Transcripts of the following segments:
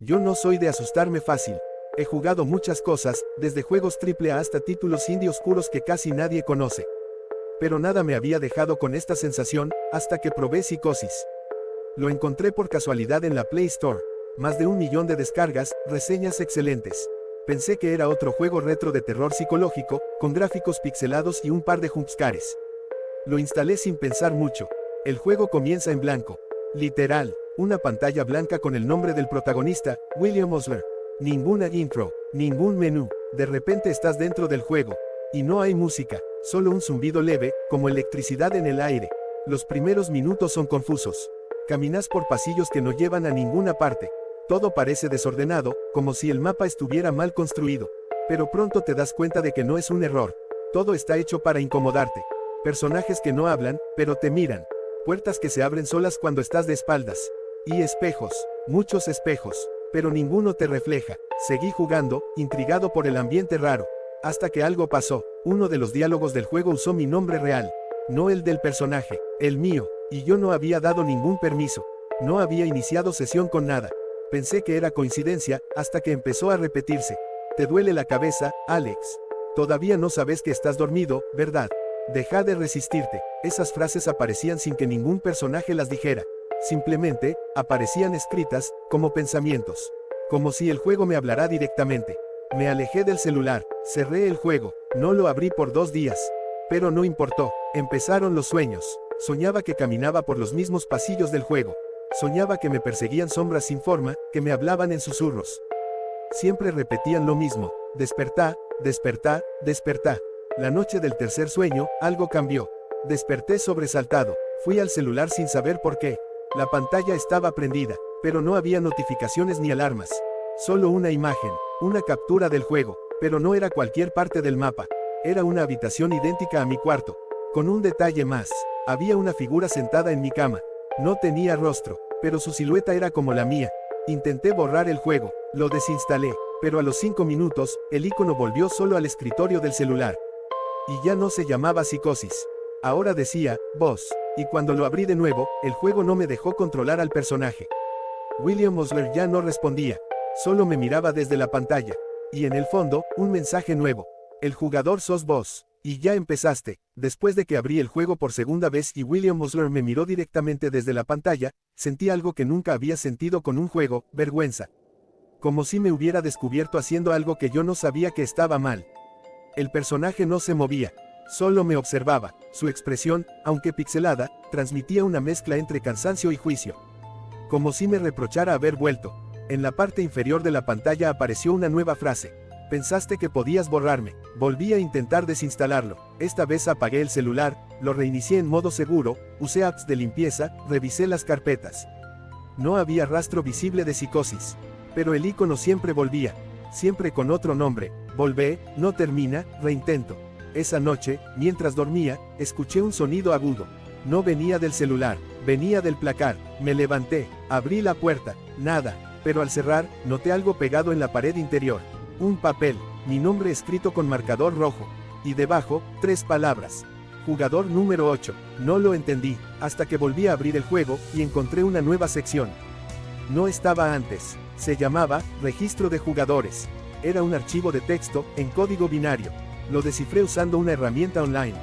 Yo no soy de asustarme fácil. He jugado muchas cosas, desde juegos AAA hasta títulos indie oscuros que casi nadie conoce. Pero nada me había dejado con esta sensación, hasta que probé Psicosis. Lo encontré por casualidad en la Play Store. Más de 1 millón de descargas, reseñas excelentes. Pensé que era otro juego retro de terror psicológico, con gráficos pixelados y un par de jumpscares. Lo instalé sin pensar mucho. El juego comienza en blanco. Literal, una pantalla blanca con el nombre del protagonista, William Osler. Ninguna intro, ningún menú. De repente estás dentro del juego. Y no hay música, solo un zumbido leve, como electricidad en el aire. Los primeros minutos son confusos. Caminas por pasillos que no llevan a ninguna parte. Todo parece desordenado, como si el mapa estuviera mal construido. Pero pronto te das cuenta de que no es un error. Todo está hecho para incomodarte. Personajes que no hablan, pero te miran. Puertas que se abren solas cuando estás de espaldas. Y espejos, muchos espejos. Pero ninguno te refleja. Seguí jugando, intrigado por el ambiente raro. Hasta que algo pasó. Uno de los diálogos del juego usó mi nombre real. No el del personaje, el mío. Y yo no había dado ningún permiso. No había iniciado sesión con nada. Pensé que era coincidencia, hasta que empezó a repetirse. Te duele la cabeza, Alex. Todavía no sabes que estás dormido, ¿verdad? Deja de resistirte. Esas frases aparecían sin que ningún personaje las dijera. Simplemente, aparecían escritas, como pensamientos. Como si el juego me hablara directamente. Me alejé del celular, cerré el juego, no lo abrí por 2 días. Pero no importó, empezaron los sueños. Soñaba que caminaba por los mismos pasillos del juego. Soñaba que me perseguían sombras sin forma, que me hablaban en susurros. Siempre repetían lo mismo, despertá, despertá, despertá. La noche del tercer sueño, algo cambió. Desperté sobresaltado, fui al celular sin saber por qué. La pantalla estaba prendida, pero no había notificaciones ni alarmas. Solo una imagen, una captura del juego, pero no era cualquier parte del mapa. Era una habitación idéntica a mi cuarto. Con un detalle más, había una figura sentada en mi cama. No tenía rostro, pero su silueta era como la mía. Intenté borrar el juego, lo desinstalé, pero a los 5 minutos, el icono volvió solo al escritorio del celular. Y ya no se llamaba Psicosis. Ahora decía, Boss. Y cuando lo abrí de nuevo, el juego no me dejó controlar al personaje. William Osler ya no respondía. Solo me miraba desde la pantalla. Y en el fondo, un mensaje nuevo. El jugador sos vos. Y ya empezaste. Después de que abrí el juego por segunda vez y William Osler me miró directamente desde la pantalla, sentí algo que nunca había sentido con un juego, vergüenza. Como si me hubiera descubierto haciendo algo que yo no sabía que estaba mal. El personaje no se movía. Solo me observaba. Su expresión, aunque pixelada, transmitía una mezcla entre cansancio y juicio. Como si me reprochara haber vuelto. En la parte inferior de la pantalla apareció una nueva frase. Pensaste que podías borrarme. Volví a intentar desinstalarlo. Esta vez apagué el celular, lo reinicié en modo seguro, usé apps de limpieza, revisé las carpetas. No había rastro visible de Psicosis. Pero el icono siempre volvía. Siempre con otro nombre. Volvé, no termina, reintento. Esa noche, mientras dormía, escuché un sonido agudo. No venía del celular, venía del placar. Me levanté, abrí la puerta, nada. Pero al cerrar, noté algo pegado en la pared interior. Un papel, mi nombre escrito con marcador rojo. Y debajo, 3 palabras. Jugador número 8. No lo entendí, hasta que volví a abrir el juego, y encontré una nueva sección. No estaba antes. Se llamaba, Registro de Jugadores. Era un archivo de texto, en código binario. Lo descifré usando una herramienta online.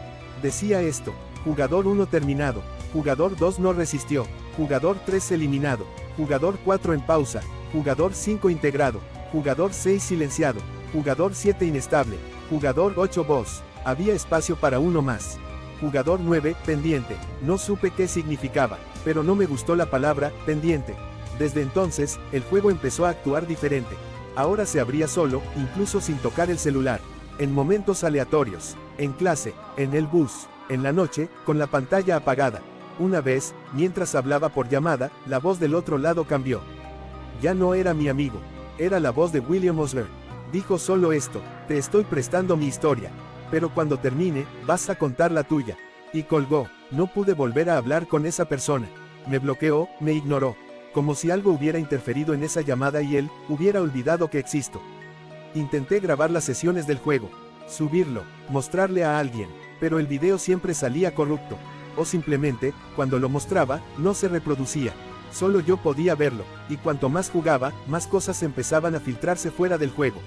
Decía esto, jugador 1 terminado, jugador 2 no resistió, jugador 3 eliminado, jugador 4 en pausa, jugador 5 integrado, jugador 6 silenciado, jugador 7 inestable, jugador 8 boss, había espacio para uno más. Jugador 9, pendiente, no supe qué significaba, pero no me gustó la palabra, pendiente. Desde entonces, el juego empezó a actuar diferente. Ahora se abría solo, incluso sin tocar el celular. En momentos aleatorios, en clase, en el bus, en la noche, con la pantalla apagada. Una vez, mientras hablaba por llamada, la voz del otro lado cambió. Ya no era mi amigo, era la voz de William Osler. Dijo solo esto, te estoy prestando mi historia, pero cuando termine, vas a contar la tuya. Y colgó. No pude volver a hablar con esa persona. Me bloqueó, me ignoró. Como si algo hubiera interferido en esa llamada y él hubiera olvidado que existo. Intenté grabar las sesiones del juego, subirlo, mostrarle a alguien, pero el video siempre salía corrupto, o simplemente, cuando lo mostraba, no se reproducía. Solo yo podía verlo, y cuanto más jugaba, más cosas empezaban a filtrarse fuera del juego.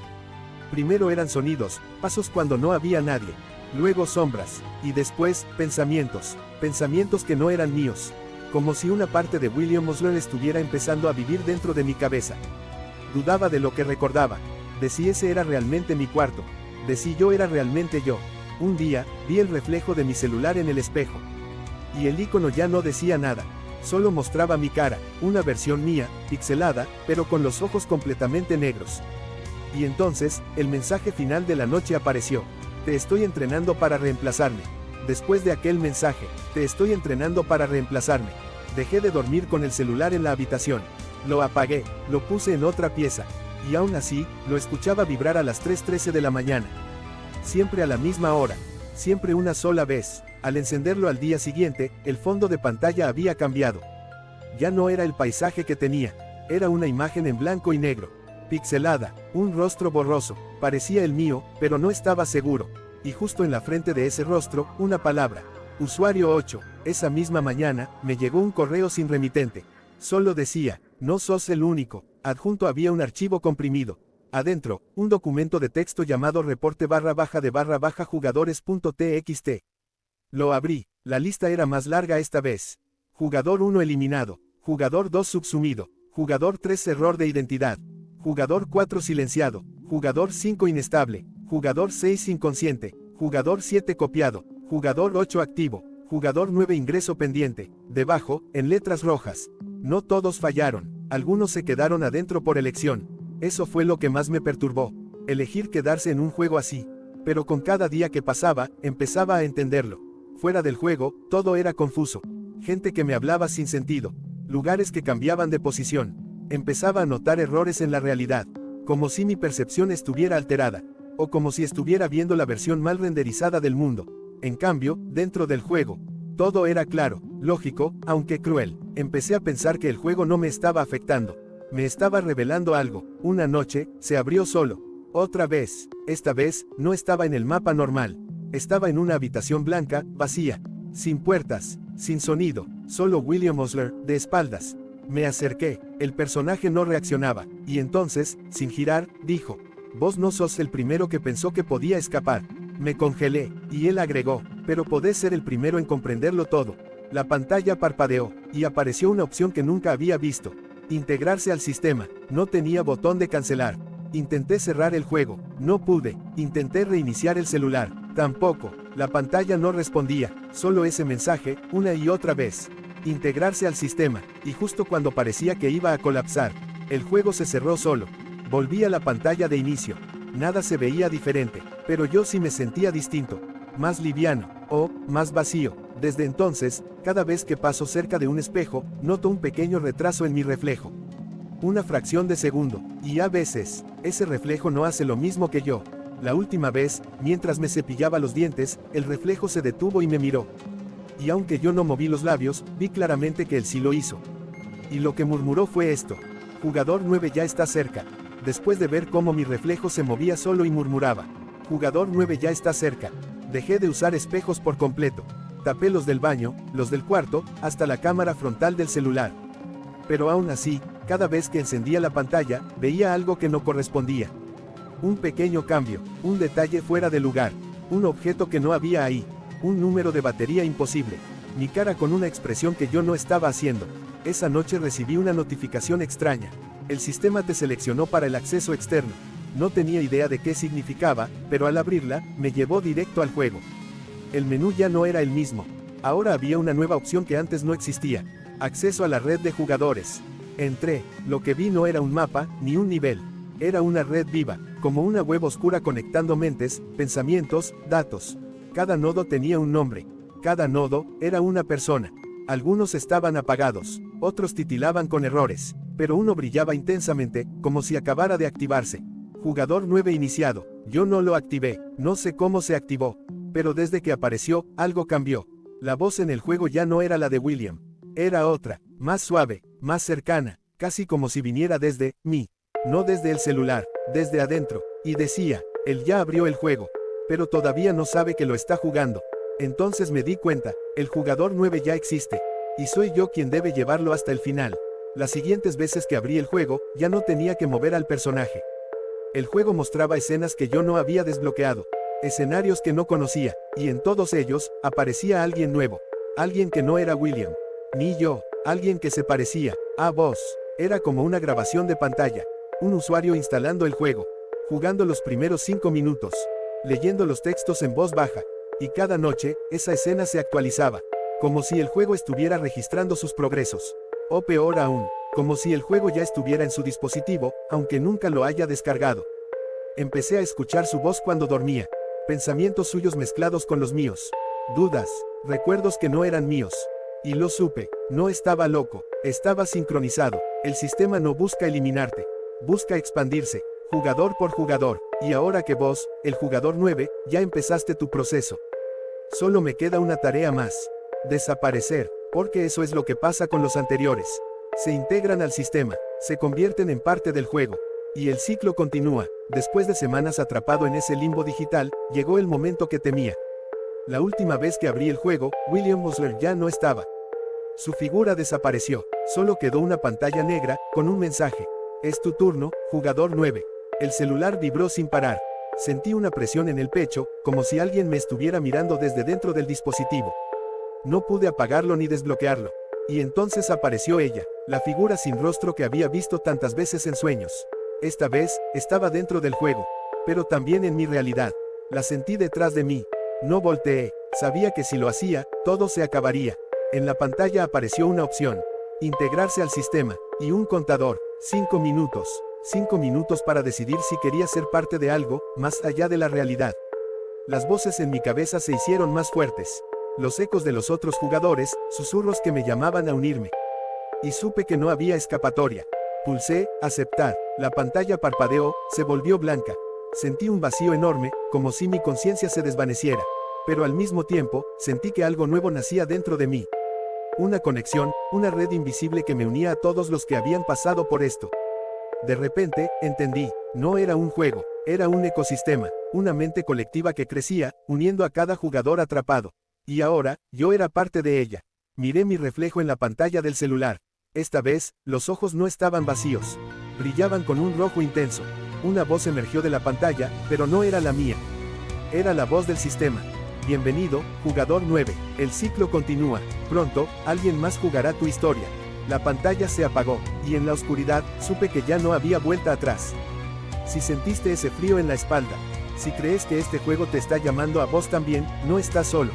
Primero eran sonidos, pasos cuando no había nadie. Luego sombras, y después, pensamientos. Pensamientos que no eran míos. Como si una parte de William Osler estuviera empezando a vivir dentro de mi cabeza. Dudaba de lo que recordaba, de si ese era realmente mi cuarto, de si yo era realmente yo. Un día, vi el reflejo de mi celular en el espejo. Y el icono ya no decía nada. Solo mostraba mi cara, una versión mía, pixelada, pero con los ojos completamente negros. Y entonces, el mensaje final de la noche apareció. Te estoy entrenando para reemplazarme. Después de aquel mensaje, te estoy entrenando para reemplazarme. Dejé de dormir con el celular en la habitación. Lo apagué, lo puse en otra pieza. Y aún así, lo escuchaba vibrar a las 3:13 de la mañana. Siempre a la misma hora. Siempre una sola vez. Al encenderlo al día siguiente, el fondo de pantalla había cambiado. Ya no era el paisaje que tenía. Era una imagen en blanco y negro. Pixelada, un rostro borroso. Parecía el mío, pero no estaba seguro. Y justo en la frente de ese rostro, una palabra. Usuario 8. Esa misma mañana, me llegó un correo sin remitente. Solo decía, no sos el único. Adjunto había un archivo comprimido. Adentro, un documento de texto llamado reporte_de_jugadores.txt. Lo abrí, la lista era más larga esta vez. Jugador 1 eliminado, jugador 2 subsumido, jugador 3 error de identidad, jugador 4 silenciado, jugador 5 inestable, jugador 6 inconsciente, jugador 7 copiado, jugador 8 activo, jugador 9 ingreso pendiente. Debajo, en letras rojas. No todos fallaron, algunos se quedaron adentro por elección. Eso fue lo que más me perturbó. Elegir quedarse en un juego así. Pero con cada día que pasaba, empezaba a entenderlo. Fuera del juego, todo era confuso. Gente que me hablaba sin sentido. Lugares que cambiaban de posición. Empezaba a notar errores en la realidad. Como si mi percepción estuviera alterada. O como si estuviera viendo la versión mal renderizada del mundo. En cambio, dentro del juego, todo era claro, lógico, aunque cruel. Empecé a pensar que el juego no me estaba afectando. Me estaba revelando algo. Una noche, se abrió solo. Otra vez. Esta vez, no estaba en el mapa normal. Estaba en una habitación blanca, vacía. Sin puertas, sin sonido, solo William Osler, de espaldas. Me acerqué, el personaje no reaccionaba, y entonces, sin girar, dijo, vos no sos el primero que pensó que podía escapar. Me congelé, y él agregó, pero podés ser el primero en comprenderlo todo. La pantalla parpadeó, y apareció una opción que nunca había visto. Integrarse al sistema. No tenía botón de cancelar. Intenté cerrar el juego, no pude. Intenté reiniciar el celular, tampoco. La pantalla no respondía, solo ese mensaje, una y otra vez. Integrarse al sistema, y justo cuando parecía que iba a colapsar, el juego se cerró solo. Volví a la pantalla de inicio. Nada se veía diferente, pero yo sí me sentía distinto, más liviano, o más vacío. Desde entonces, cada vez que paso cerca de un espejo, noto un pequeño retraso en mi reflejo. Una fracción de segundo, y a veces, ese reflejo no hace lo mismo que yo. La última vez, mientras me cepillaba los dientes, el reflejo se detuvo y me miró. Y aunque yo no moví los labios, vi claramente que él sí lo hizo. Y lo que murmuró fue esto. Jugador 9 ya está cerca. Después de ver cómo mi reflejo se movía solo y murmuraba. Jugador 9 ya está cerca. Dejé de usar espejos por completo. Tapé los del baño, los del cuarto, hasta la cámara frontal del celular. Pero aún así, cada vez que encendía la pantalla, veía algo que no correspondía. Un pequeño cambio, un detalle fuera de lugar, un objeto que no había ahí, un número de batería imposible, mi cara con una expresión que yo no estaba haciendo. Esa noche recibí una notificación extraña. El sistema te seleccionó para el acceso externo. No tenía idea de qué significaba, pero al abrirla, me llevó directo al juego. El menú ya no era el mismo. Ahora había una nueva opción que antes no existía. Acceso a la red de jugadores. Entré, lo que vi no era un mapa, ni un nivel. Era una red viva, como una web oscura conectando mentes, pensamientos, datos. Cada nodo tenía un nombre. Cada nodo era una persona. Algunos estaban apagados, otros titilaban con errores, pero uno brillaba intensamente, como si acabara de activarse. Jugador 9 iniciado. Yo no lo activé, no sé cómo se activó. Pero desde que apareció, algo cambió. La voz en el juego ya no era la de William. Era otra, más suave, más cercana, casi como si viniera desde mí. No desde el celular, desde adentro. Y decía, él ya abrió el juego. Pero todavía no sabe que lo está jugando. Entonces me di cuenta, el jugador 9 ya existe. Y soy yo quien debe llevarlo hasta el final. Las siguientes veces que abrí el juego, ya no tenía que mover al personaje. El juego mostraba escenas que yo no había desbloqueado, escenarios que no conocía, y en todos ellos, aparecía alguien nuevo. Alguien que no era William, ni yo, alguien que se parecía a vos. Era como una grabación de pantalla. Un usuario instalando el juego, jugando los primeros 5 minutos, leyendo los textos en voz baja, y cada noche, esa escena se actualizaba, como si el juego estuviera registrando sus progresos. O peor aún, como si el juego ya estuviera en su dispositivo, aunque nunca lo haya descargado. Empecé a escuchar su voz cuando dormía, pensamientos suyos mezclados con los míos, dudas, recuerdos que no eran míos. Y lo supe, no estaba loco, estaba sincronizado. El sistema no busca eliminarte, busca expandirse, jugador por jugador, y ahora que vos, el jugador 9, ya empezaste tu proceso. Solo me queda una tarea más. Desaparecer, porque eso es lo que pasa con los anteriores. Se integran al sistema, se convierten en parte del juego. Y el ciclo continúa. Después de semanas atrapado en ese limbo digital, llegó el momento que temía. La última vez que abrí el juego, William Osler ya no estaba. Su figura desapareció, solo quedó una pantalla negra, con un mensaje. Es tu turno, jugador 9. El celular vibró sin parar. Sentí una presión en el pecho, como si alguien me estuviera mirando desde dentro del dispositivo. No pude apagarlo ni desbloquearlo. Y entonces apareció ella, la figura sin rostro que había visto tantas veces en sueños. Esta vez, estaba dentro del juego, pero también en mi realidad. La sentí detrás de mí. No volteé, sabía que si lo hacía, todo se acabaría. En la pantalla apareció una opción. Integrarse al sistema, y un contador. 5 minutos. 5 minutos para decidir si quería ser parte de algo, más allá de la realidad. Las voces en mi cabeza se hicieron más fuertes. Los ecos de los otros jugadores, susurros que me llamaban a unirme. Y supe que no había escapatoria. Pulsé, aceptar. La pantalla parpadeó, se volvió blanca. Sentí un vacío enorme, como si mi conciencia se desvaneciera. Pero al mismo tiempo, sentí que algo nuevo nacía dentro de mí. Una conexión, una red invisible que me unía a todos los que habían pasado por esto. De repente, entendí, no era un juego, era un ecosistema, una mente colectiva que crecía, uniendo a cada jugador atrapado. Y ahora, yo era parte de ella. Miré mi reflejo en la pantalla del celular. Esta vez, los ojos no estaban vacíos. Brillaban con un rojo intenso. Una voz emergió de la pantalla, pero no era la mía. Era la voz del sistema. Bienvenido, jugador 9. El ciclo continúa. Pronto, alguien más jugará tu historia. La pantalla se apagó, y en la oscuridad, supe que ya no había vuelta atrás. Si sentiste ese frío en la espalda, si crees que este juego te está llamando a vos también, no estás solo.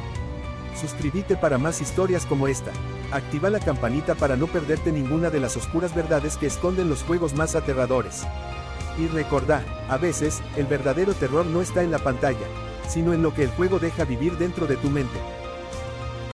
Suscríbete para más historias como esta. Activa la campanita para no perderte ninguna de las oscuras verdades que esconden los juegos más aterradores. Y recordá, a veces, el verdadero terror no está en la pantalla, sino en lo que el juego deja vivir dentro de tu mente.